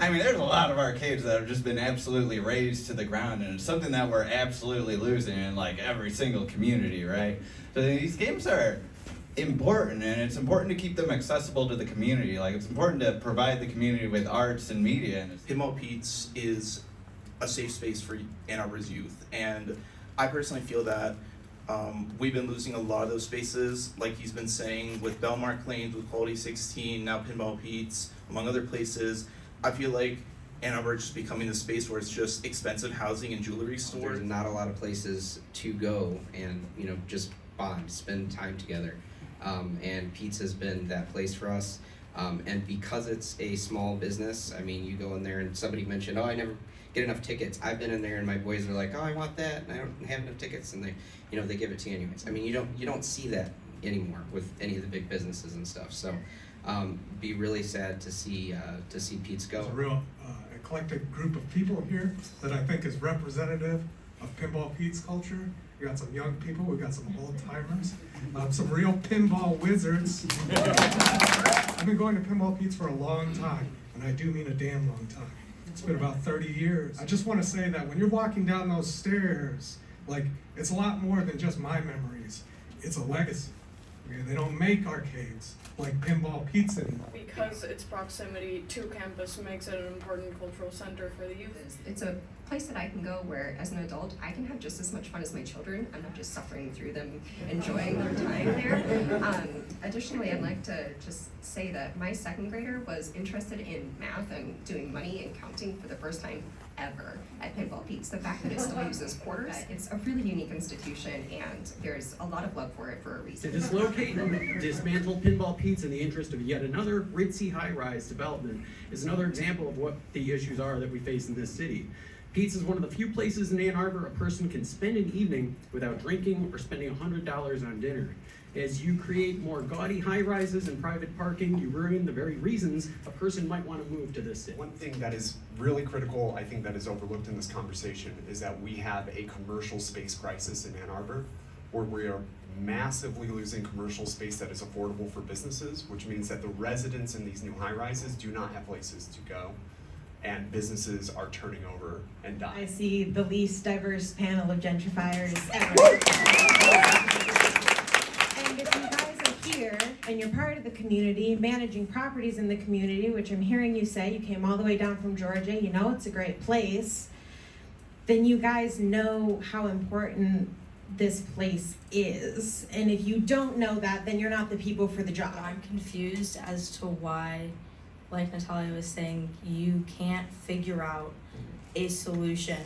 I mean, there's a lot of arcades that have just been absolutely razed to the ground, and it's something that we're absolutely losing in like every single community, right? So these games are important, and it's important to keep them accessible to the community. Like, it's important to provide the community with arts and media. And Pinball Pete's is a safe space for Ann Arbor's youth, and I personally feel that we've been losing a lot of those spaces, like he's been saying, with Belmark Lanes, with Quality 16, now Pinball Pete's, among other places. I feel like Ann Arbor is just becoming the space where it's just expensive housing and jewelry stores. There's not a lot of places to go and, you know, just bond, spend time together. And Pete's has been that place for us. And because it's a small business, I mean, you go in there and somebody mentioned, oh, I never get enough tickets. I've been in there and my boys are like, oh, I want that, and I don't have enough tickets, and they, you know, they give it to you anyways. I mean, you don't see that anymore with any of the big businesses and stuff. So, be really sad to see Pete's go. There's a real eclectic group of people here that I think is representative of Pinball Pete's culture. We got some young people, we got some old timers, some real pinball wizards. I've been going to Pinball Pete's for a long time, and I do mean a damn long time. It's been about 30 years. I just want to say that when you're walking down those stairs, like, it's a lot more than just my memories. It's a legacy. Okay? They don't make arcades like Pinball Pete's anymore. Because its proximity to campus makes it an important cultural center for the youth. It's a place that I can go where, as an adult, I can have just as much fun as my children. I'm not just suffering through them, enjoying their time there. Additionally, I'd like to just say that my second grader was interested in math and doing money and counting for the first time ever at Pinball Pete's. The fact that it still uses quarters, it's a really unique institution, and there's a lot of love for it for a reason. To dislocate and dismantle Pinball Pete's in the interest of yet another ritzy high-rise development is another example of what the issues are that we face in this city. Pete's is one of the few places in Ann Arbor a person can spend an evening without drinking or spending $100 on dinner. As you create more gaudy high-rises and private parking, you ruin the very reasons a person might want to move to this city. One thing that is really critical, I think, that is overlooked in this conversation is that we have a commercial space crisis in Ann Arbor, where we are massively losing commercial space that is affordable for businesses, which means that the residents in these new high-rises do not have places to go, and businesses are turning over and dying. I see the least diverse panel of gentrifiers ever. And if you guys are here and you're part of the community, managing properties in the community, which I'm hearing you say, you came all the way down from Georgia, you know it's a great place, then you guys know how important this place is. And if you don't know that, then you're not the people for the job. I'm confused as to why, like Natalia was saying, you can't figure out a solution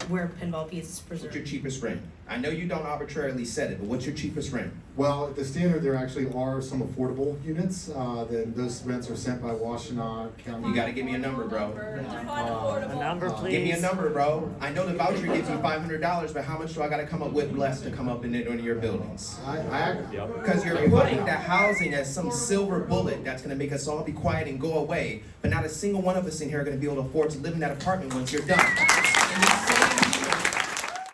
where Pinball Pete's is preserved. What's your cheapest rent? I know you don't arbitrarily set it, but what's your cheapest rent? Well, at the standard, there actually are some affordable units. Then those rents are set by Washtenaw County. You gotta give me a number, bro. A number, please. Give me a number, bro. I know the voucher gives you $500, but how much do I gotta come up with less to come up in it into your buildings? Because you're putting the housing as some silver bullet that's gonna make us all be quiet and go away, but not a single one of us in here are gonna be able to afford to live in that apartment once you're done.